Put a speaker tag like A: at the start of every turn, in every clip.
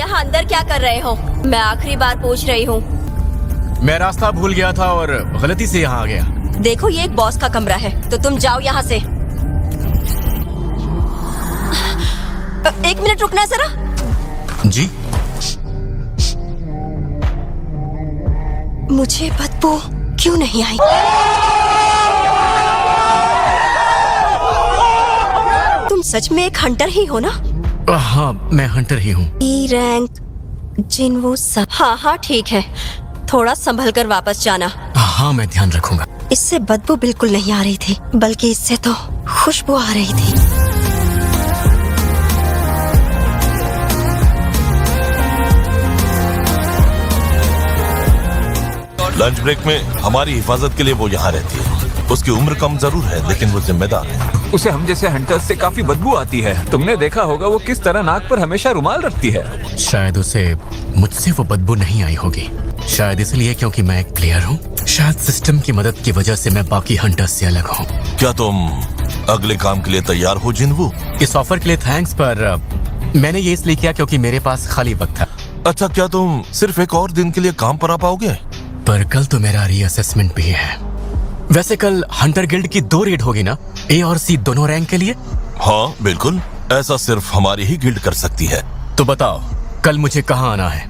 A: यहाँ अंदर क्या कर रहे हो? मैं आखिरी बार पूछ रही हूँ।
B: मैं रास्ता भूल गया था और गलती से यहाँ आ गया।
A: देखो ये एक बॉस का कमरा है, तो तुम जाओ यहाँ से। एक मिनट रुकना जरा।
B: जी?
A: मुझे बदबू क्यों नहीं आई? तुम सच में एक हंटर ही हो ना?
B: हाँ, मैं हंटर ही हूँ।
A: ई रैंक जिन्वू सब। हाँ हाँ ठीक है, थोड़ा संभल कर वापस जाना।
B: हाँ, मैं ध्यान रखूंगा।
A: इससे बदबू बिल्कुल नहीं आ रही थी, बल्कि इससे तो खुशबू आ रही थी।
C: लंच ब्रेक में हमारी हिफाजत के लिए वो यहाँ रहती है। उसकी उम्र कम जरूर है, लेकिन वो जिम्मेदार है।
D: उसे हम जैसे हंटर्स से काफी बदबू आती है। तुमने देखा होगा वो किस तरह नाक पर हमेशा रुमाल रखती है।
B: शायद उसे मुझसे वो बदबू नहीं आई होगी। शायद इसलिए क्योंकि मैं एक प्लेयर हूँ। शायद सिस्टम की मदद की वजह से मैं बाकी हंटर्स से अलग हूँ।
C: क्या तुम अगले काम के लिए तैयार हो जिन्वू?
B: इस ऑफर के लिए थैंक्स, पर मैंने ये इसलिए किया क्योंकि मेरे पास खाली वक्त था।
C: अच्छा, क्या तुम सिर्फ एक और दिन के लिए काम पर आ पाओगे?
B: पर कल तो मेरा रीअसेसमेंट भी है। वैसे कल हंटर गिल्ड की 2 रेड होगी ना, ए और सी दोनों रैंक के लिए?
C: हाँ बिल्कुल, ऐसा सिर्फ हमारी ही गिल्ड कर सकती है।
B: तो बताओ कल मुझे कहाँ आना है?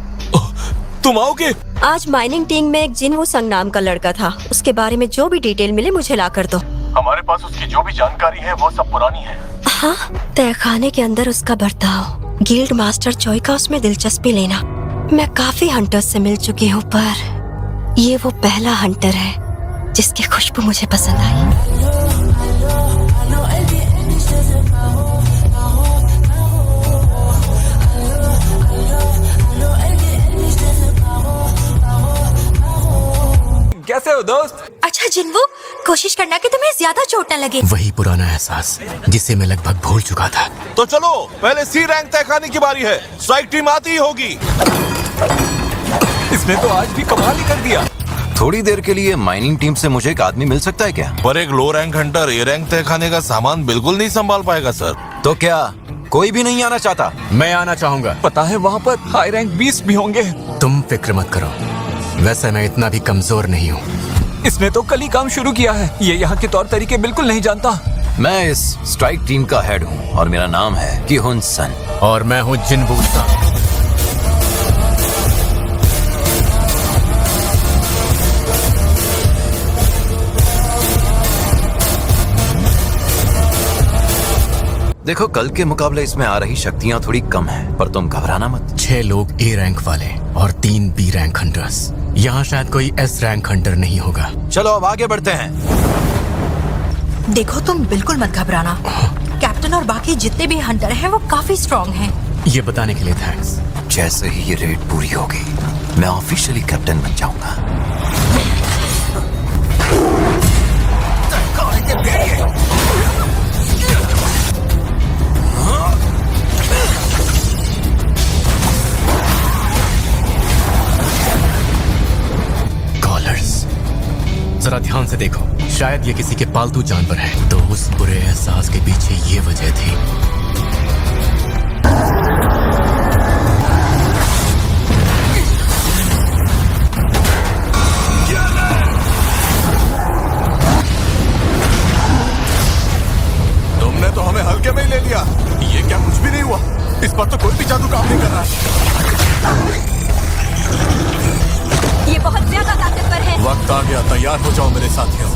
C: तुम आओगे?
A: आज माइनिंग टीम में एक जिन्वू संग नाम का लड़का था। उसके बारे में जो भी डिटेल मिले मुझे ला कर दो।
C: हमारे पास उसकी जो भी जानकारी है वो सब पुरानी है।
A: हाँ, तहखाने के अंदर उसका बर्ताव, गिल्ड मास्टर चोई का उसमें दिलचस्पी लेना। मैं काफी हंटर्स से मिल चुकी हूँ, पर ये वो पहला हंटर है जिसकी खुशबू मुझे पसंद आई।
D: कैसे हो दोस्त?
A: अच्छा जिन्वू, कोशिश करना कि तुम्हें ज्यादा चोट न लगे।
B: वही पुराना एहसास जिसे मैं लगभग भूल चुका था।
C: तो चलो, पहले सी रैंक तय करने की बारी है। स्ट्राइक टीम आती ही होगी।
D: इसने तो आज भी कमाल ही कर दिया।
E: थोड़ी देर के लिए माइनिंग टीम से मुझे एक आदमी मिल सकता है क्या?
C: पर एक लो रैंक हंटर ए रैंक तय खाने का सामान बिल्कुल नहीं संभाल पाएगा सर।
E: तो क्या कोई भी नहीं आना चाहता?
B: मैं आना चाहूंगा।
D: पता है वहाँ पर हाई रैंक 20 भी होंगे।
B: तुम फिक्र मत करो, वैसे मैं इतना भी कमजोर नहीं हूँ।
D: इसने तो कल ही काम शुरू किया है। ये यहाँ के तौर तरीके बिल्कुल नहीं जानता।
E: मैं इस स्ट्राइक टीम का हेड हूँ और मेरा नाम है किहुन सन।
B: और मैं हूँ जिन्वू सन।
E: देखो, कल के मुकाबले इसमें आ रही शक्तियाँ थोड़ी कम हैं, पर तुम घबराना मत।
B: 6 लोग ए रैंक वाले और 3 बी रैंक हंटर्स। यहाँ शायद कोई एस रैंक हंटर नहीं होगा।
E: चलो अब आगे बढ़ते हैं।
F: देखो तुम बिल्कुल मत घबराना। कैप्टन और बाकी जितने भी हंटर हैं वो काफी स्ट्रॉन्ग हैं।
B: ये बताने के लिए थैंक्स।
E: जैसे ही ये रेड पूरी होगी, मैं ऑफिशियली कैप्टन बन जाऊंगा।
B: जरा ध्यान से देखो, शायद ये किसी के पालतू जानवर है। तो उस बुरे एहसास के पीछे ये वजह थी।
C: तुमने तो हमें हल्के में ही ले लिया। ये क्या कुछ भी नहीं हुआ? इस पर तो कोई भी जादू काम नहीं कर रहा।
A: ये बहुत ज्यादा ताकतवर है।
C: वक्त आ गया, तैयार हो जाओ मेरे साथियों।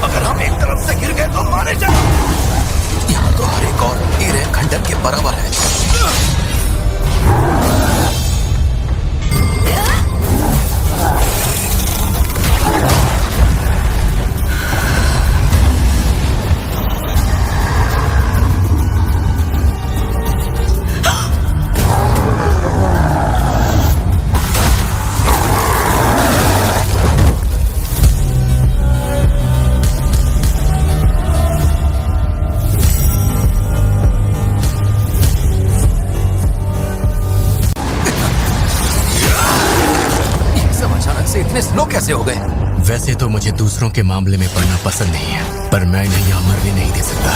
E: अगर हम एक तरफ से गिर गए तो मारे जाए। यहाँ तो हर एक और ए रैंक हंटर के बराबर है। इतने स्लो कैसे हो गए?
B: वैसे तो मुझे दूसरों के मामले में पड़ना पसंद नहीं है, पर मैं इन्हें यहाँ मरने नहीं दे सकता।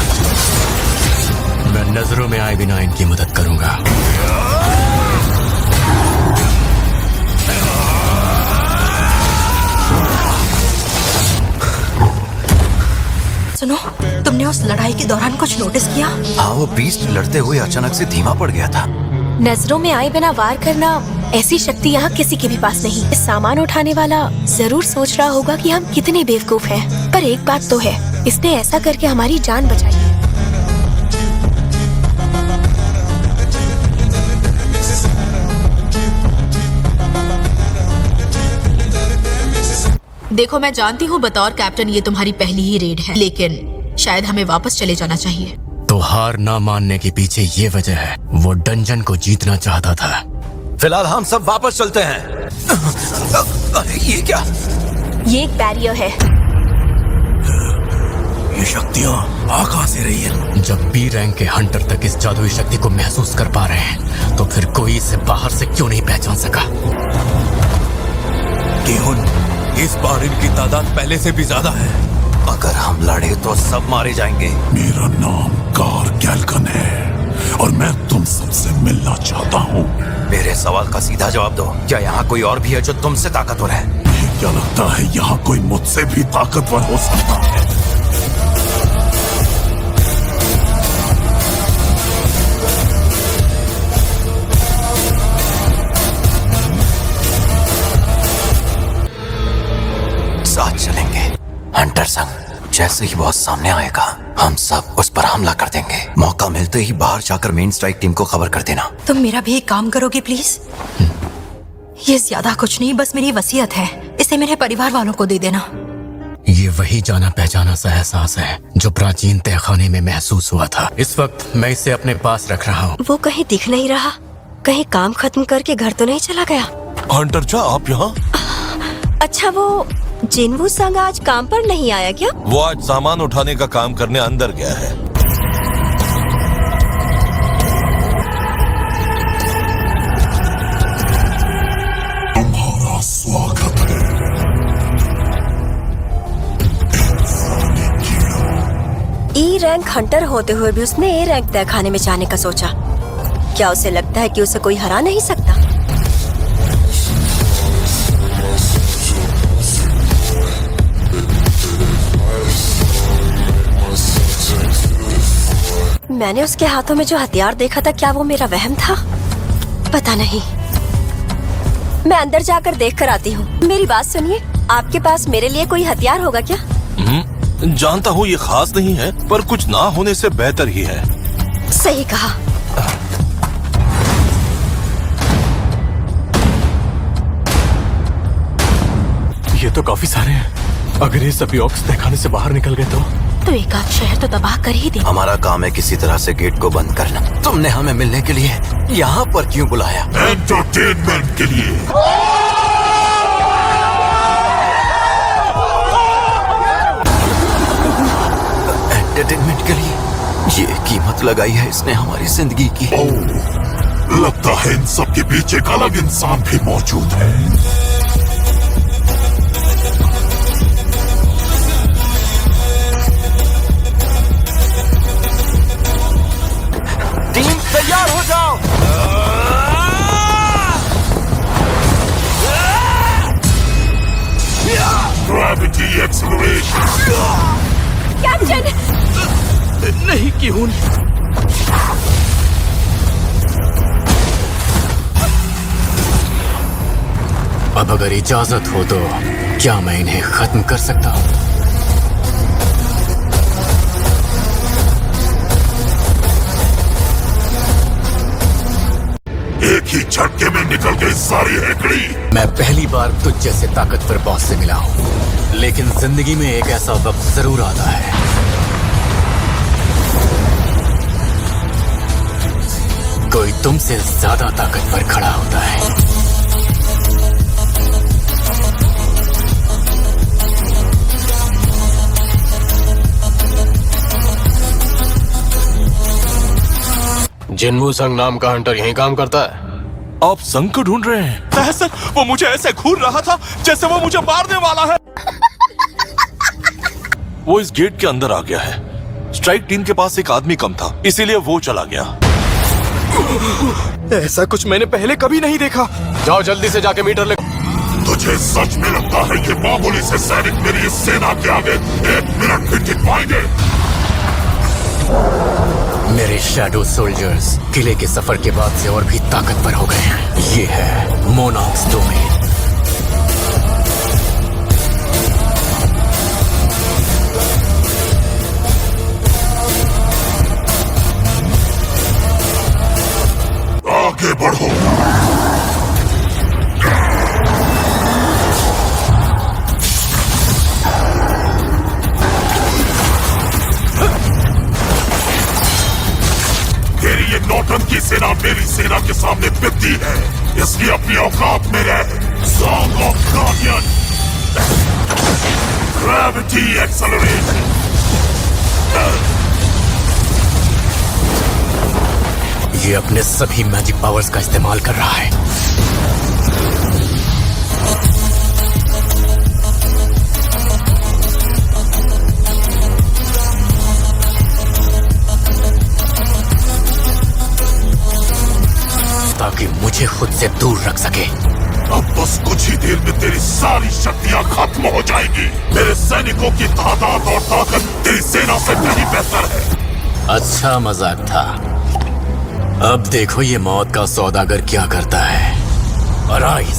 B: मैं नजरों में आए बिना इनकी मदद करूंगा।
F: सुनो, तुमने उस लड़ाई के दौरान कुछ नोटिस किया?
E: हाँ, वो बीस्ट लड़ते हुए अचानक से धीमा पड़ गया था।
G: नजरों में आए बिना वार करना, ऐसी शक्ति यहाँ किसी के भी पास नहीं। इस सामान उठाने वाला जरूर सोच रहा होगा कि हम कितने बेवकूफ हैं, पर एक बात तो है, इसने ऐसा करके हमारी जान बचाई है।
H: देखो, मैं जानती हूँ बतौर कैप्टन ये तुम्हारी पहली ही रेड है, लेकिन शायद हमें वापस चले जाना चाहिए।
B: तो हार ना मानने के पीछे ये वजह है, वो डंजन को जीतना चाहता था।
E: फिलहाल हम सब वापस चलते हैं। अरे ये क्या?
G: ये एक बैरियर है।
E: ये शक्तियाँ आ कहाँ से रही है?
B: जब बी रैंक के हंटर तक इस जादुई शक्ति को महसूस कर पा रहे हैं, तो फिर कोई इसे बाहर से क्यों नहीं पहचान सका?
E: केहुन, इस बार इनकी तादाद पहले से भी ज्यादा है। अगर हम लड़े तो सब मारे जाएंगे।
I: मेरा नाम कार गैल्कन है और मैं तुम सबसे मिलना चाहता हूँ।
E: मेरे सवाल का सीधा जवाब दो। क्या यहाँ कोई और भी है जो तुमसे ताकतवर है?
I: क्या लगता है यहाँ कोई मुझसे भी ताकतवर हो सकता है?
E: साथ चलेंगे हंटर संग। जैसे ही बॉस सामने आएगा, हम सब उस पर हमला कर देंगे। मौका मिलते ही बाहर जाकर मेन स्ट्राइक टीम को खबर कर देना।
F: तुम मेरा भी एक काम करोगे प्लीज? ये ज्यादा कुछ नहीं, बस मेरी वसीयत है। इसे मेरे परिवार वालों को दे देना।
B: ये वही जाना पहचाना सा एहसास है जो प्राचीन तहखाने में महसूस हुआ था। इस वक्त मैं इसे अपने पास रख रहा हूँ।
A: वो कहीं दिख नहीं रहा। कहीं काम खत्म करके घर तो नहीं चला गया?
C: हंटर चा, आप यहाँ?
A: अच्छा, वो जिनवू संग आज काम पर नहीं आया क्या?
C: वो आज सामान उठाने का काम करने अंदर गया है।
I: तुम्हारा स्वागत है।
A: ई रैंक हंटर होते हुए भी उसने ए रैंक तहखाने में जाने का सोचा। क्या उसे लगता है कि उसे कोई हरा नहीं सकता? मैंने उसके हाथों में जो हथियार देखा था, क्या वो मेरा वहम था? पता नहीं। मैं अंदर जाकर देख कर आती हूँ। मेरी बात सुनिए, आपके पास मेरे लिए कोई हथियार होगा क्या?
C: जानता हूँ ये खास नहीं है, पर कुछ ना होने से बेहतर ही है।
A: सही कहा।
J: ये तो काफी सारे हैं। अगर ये सभी ऑक्स तहखाने से बाहर निकल गए तो
H: एक आध शहर तो तबाह कर ही दे।
E: हमारा काम है किसी तरह से गेट को बंद करना। तुमने हमें मिलने के लिए यहाँ पर क्यों बुलाया?
I: एंटरटेनमेंट के लिए।
E: एंटरटेनमेंट के लिए? ये कीमत लगाई है इसने हमारी जिंदगी की।
I: लगता है इन सब के पीछे एक अलग इंसान भी मौजूद है।
E: तैयार हो जाओ।
I: Gravity acceleration.
G: कैप्टन!
J: नहीं क्यों?
B: अब अगर इजाजत हो तो क्या मैं इन्हें खत्म कर सकता हूँ?
I: एक ही झटके में निकल गई सारी हेकड़ी।
B: मैं पहली बार तुझ जैसे ताकतवर बॉस से मिला हूँ, लेकिन जिंदगी में एक ऐसा वक्त जरूर आता है कोई तुमसे ज्यादा ताकतवर खड़ा होता है।
J: जिनवू संग नाम का हंटर यहीं काम करता है।
C: आप संग को ढूंढ रहे हैं? सर, वो मुझे ऐसे घूर रहा था जैसे वो मुझे मारने वाला है। वो इस गेट के अंदर आ गया है। स्ट्राइक टीम के पास एक आदमी कम था, इसीलिए वो चला गया।
J: ऐसा कुछ मैंने पहले कभी नहीं देखा। जाओ जल्दी से जाके मीटर ले।
I: तुझे सच में लगता है ये मामूली से सैनिक मेरी इस सेना के आगे 1 मिनट भी टिक पाएंगे?
B: मेरे शैडो सोल्जर्स किले के सफर के बाद से और भी ताकतवर हो गए हैं। ये है मोनार्क्स डोमेन।
I: आगे बढ़ो। तेरी ये नौटंकी सेना मेरी सेना के सामने बिकती है, इसलिए अपनी औकात में रह। Song of guardian, gravity acceleration.
B: ये अपने सभी मैजिक पावर्स का इस्तेमाल कर रहा है। ताकि मुझे खुद से दूर रख सके।
I: अब बस कुछ ही देर में तेरी सारी शक्तियां खत्म हो जाएंगी। मेरे सैनिकों की तादाद और ताकत तेरी सेना से कहीं बेहतर है।
B: अच्छा मजाक था। अब देखो ये मौत का सौदागर क्या करता है। अराइज।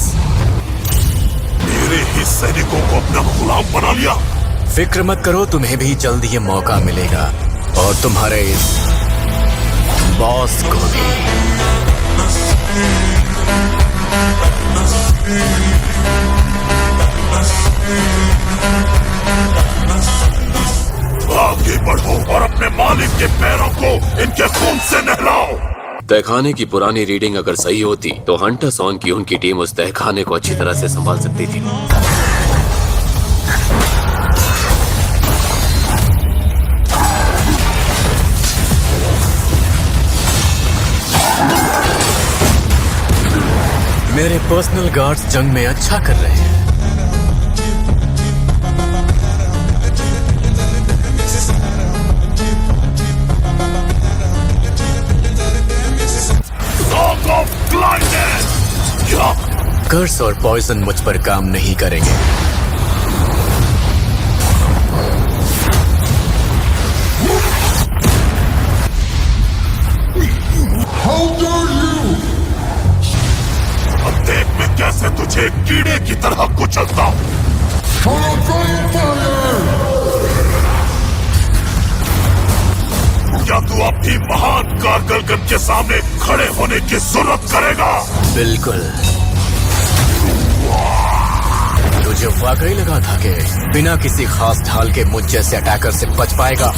I: मेरे ही सैनिकों को अपना गुलाम बना लिया।
B: फिक्र मत करो, तुम्हें भी जल्द ये मौका मिलेगा और तुम्हारे इस बॉस को भी।
I: आगे बढ़ो और अपने मालिक के पैरों को इनके खून से नहलाओ।
K: तहखाने की पुरानी रीडिंग अगर सही होती तो हंटर सॉन्ग की उनकी टीम उस तहखाने को अच्छी तरह से संभाल सकती थी।
B: मेरे पर्सनल गार्ड्स जंग में अच्छा कर रहे हैं। कर्स और पॉइजन मुझ पर काम नहीं करेंगे।
I: अब देख मैं कैसे तुझे कीड़े की तरह कुचलता हूँ। क्या तू अब भी महान कारगिलगन के सामने खड़े होने की जरूरत करेगा?
B: बिल्कुल। तुझे वाकई लगा था कि बिना किसी खास ढाल के मुझ जैसे अटैकर से बच पाएगा?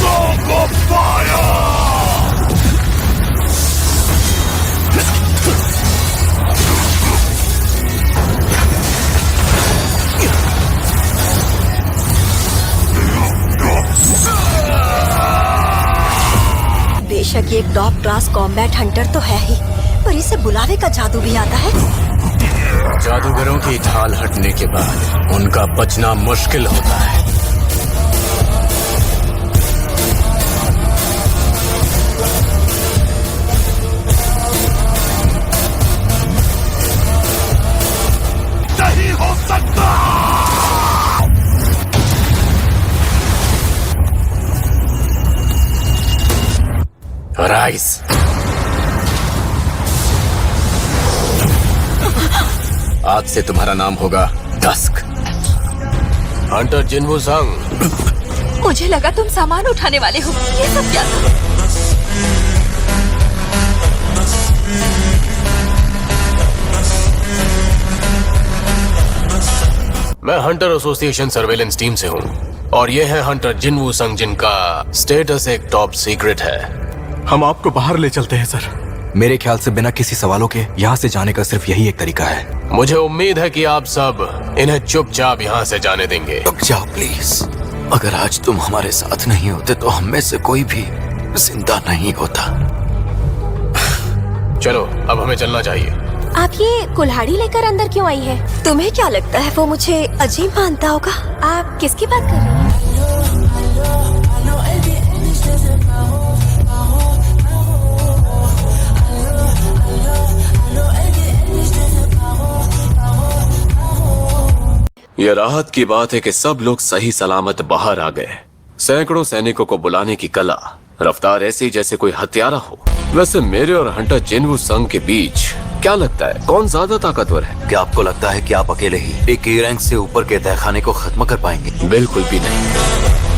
I: Song of Fire!
A: बेशक ये एक टॉप क्लास कॉम्बैट हंटर तो है ही, पर इसे बुलावे का जादू भी आता है।
B: जादूगरों की ढाल हटने के बाद उनका बचना मुश्किल होता है।
I: नहीं हो सकता।
B: राइस। आज से तुम्हारा नाम होगा डस्क।
K: हंटर जिनवू संग।
F: मुझे लगा तुम सामान उठाने वाले हो। ये सब क्या था?
K: मैं हंटर एसोसिएशन सर्वेलेंस टीम से हूँ और ये है हंटर जिनवू संग, जिनका स्टेटस एक टॉप सीक्रेट है।
J: हम आपको बाहर ले चलते हैं सर।
E: मेरे ख्याल से बिना किसी सवालों के यहाँ से जाने का सिर्फ यही एक तरीका है।
K: मुझे उम्मीद है कि आप सब इन्हें चुपचाप यहाँ से जाने देंगे।
E: रुक जाओ प्लीज। अगर आज तुम हमारे साथ नहीं होते तो हम में से कोई भी जिंदा नहीं होता।
K: चलो अब हमें चलना चाहिए।
G: आप ये कुल्हाड़ी लेकर अंदर क्यों आई है?
A: तुम्हें क्या लगता है वो मुझे अजीब मानता होगा?
G: आप किसकी बात कर रही हैं?
K: यह राहत की बात है कि सब लोग सही सलामत बाहर आ गए। सैकड़ों सैनिकों को बुलाने की कला, रफ्तार ऐसी जैसे कोई हत्यारा हो। वैसे मेरे और हंटर जिनवू संग के बीच क्या लगता है कौन ज्यादा ताकतवर है?
E: क्या आपको लगता है कि आप अकेले ही एक ए रैंक से ऊपर के तहखाने को खत्म कर पाएंगे?
K: बिल्कुल भी नहीं।